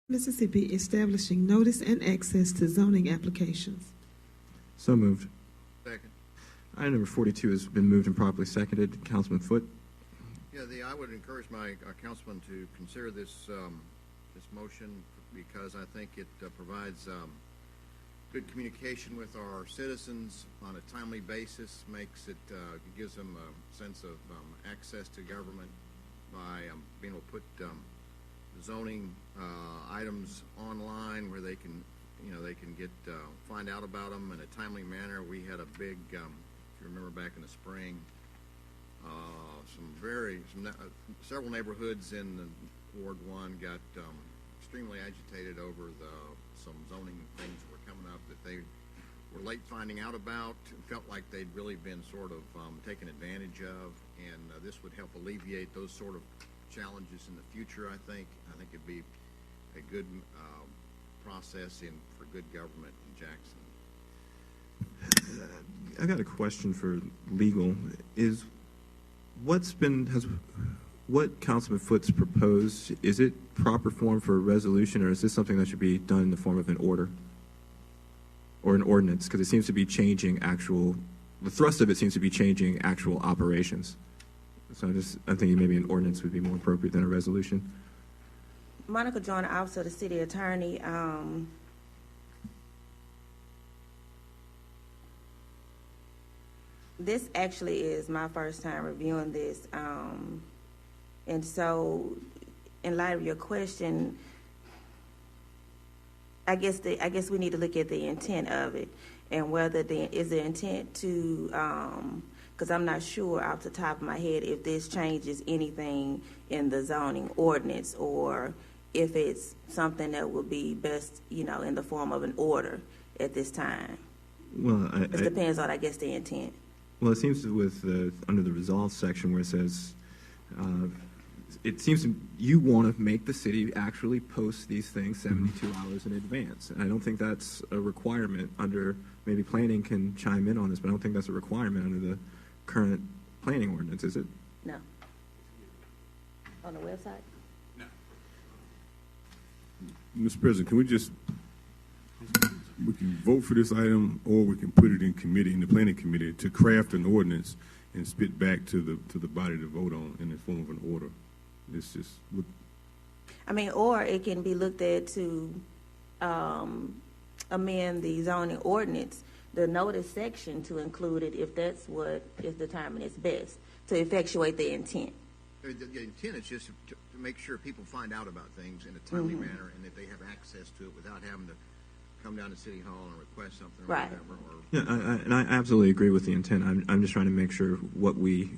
Mississippi establishing notice and access to zoning applications. So moved. Second. Item number 42 has been moved and properly seconded. Councilman Foote. Yeah, I would encourage my councilman to consider this this motion because I think it provides good communication with our citizens on a timely basis. Gives them a sense of access to government by being able to put zoning items online where they can get find out about them in a timely manner. We had a big, if you remember back in the spring, several neighborhoods in Ward 1 got extremely agitated over some zoning things that were coming up that they were late finding out about and felt like they'd really been sort of taken advantage of, and this would help alleviate those sort of challenges in the future. I think it'd be a good process for good government in Jackson. I got a question for legal. Is what Councilman Foote's proposed, is it proper form for a resolution, or is this something that should be done in the form of an order or an ordinance? Because it seems to be changing the thrust of it seems to be changing actual operations. So I'm thinking maybe an ordinance would be more appropriate than a resolution. Monica Joyner, Office of the City Attorney. This actually is my first time reviewing this, and so, in light of your question, I guess we need to look at the intent of it and whether is the intent to, because I'm not sure off the top of my head if this changes anything in the zoning ordinance or if it's something that would be best, in the form of an order at this time. Well, it depends on, I guess, the intent. Well, it seems with under the resolve section where it says, it seems you want to make the city actually post these things 72 hours in advance. And I don't think that's a requirement under, maybe planning can chime in on this, but I don't think that's a requirement under the current planning ordinance, is it? No. On the website? No. Mr. President, can we can vote for this item, or we can put it in committee, in the planning committee, to craft an ordinance and spit back to the body to vote on in the form of an order. This just would. Or it can be looked at to amend the zoning ordinance, the notice section, to include it if that's what is determined is best to effectuate the intent. The intent is just to make sure people find out about things in a timely manner, and that they have access to it without having to come down to City Hall and request something or right. whatever. And I absolutely agree with the intent. I'm just trying to make sure what we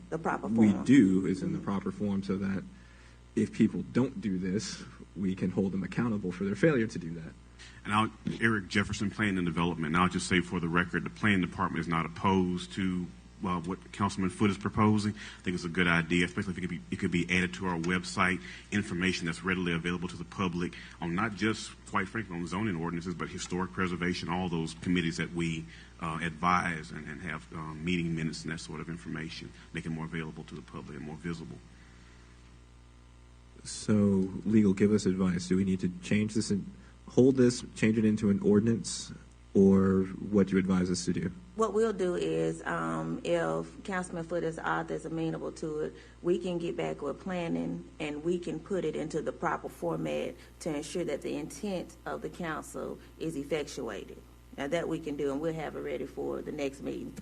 do is in the proper form, so that if people don't do this, we can hold them accountable for their failure to do that. And Eric Jefferson, Planning and Development. And I'll just say for the record, the Planning Department is not opposed to what Councilman Foote is proposing. I think it's a good idea, especially if it could be added to our website, information that's readily available to the public on not just, quite frankly, on zoning ordinances, but historic preservation, all those committees that we advise and have meeting minutes and that sort of information, make it more available to the public and more visible. So, legal, give us advice. Do we need to change this and hold this, change it into an ordinance, or what do you advise us to do? What we'll do is, if Councilman Foote is amenable to it, we can get back with planning and we can put it into the proper format to ensure that the intent of the council is effectuated. Now that we can do, and we'll have it ready for the next meeting.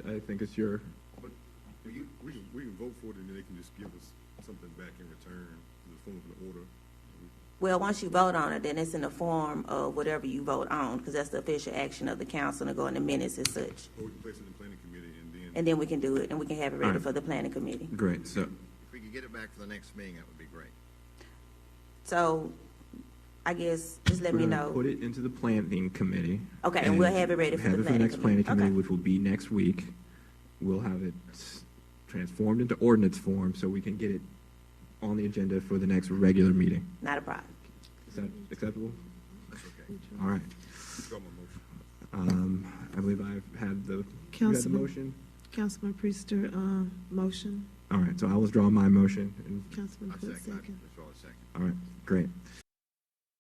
I think it's your. But we can vote for it, and then they can just give us something back in return in the form of an order. Well, once you vote on it, then it's in the form of whatever you vote on, because that's the official action of the council to go in the minutes as such. Or we can place it in the planning committee, and then we can do it, and we can have it ready for the planning committee. Great. So, if we could get it back for the next meeting, that would be great. So, I guess just let me know. Put it into the planning committee. Okay, and we'll have it ready for the planning next planning committee, okay. which will be next week. We'll have it transformed into ordinance form so we can get it on the agenda for the next regular meeting. Not a problem. Is that acceptable? That's okay. All right. Got my motion. I believe I've had the Councilman motion. Councilman Priester, motion. All right, so I'll withdraw my motion. And, Councilman I Pruitt, second. second. That's all I second. all right, great.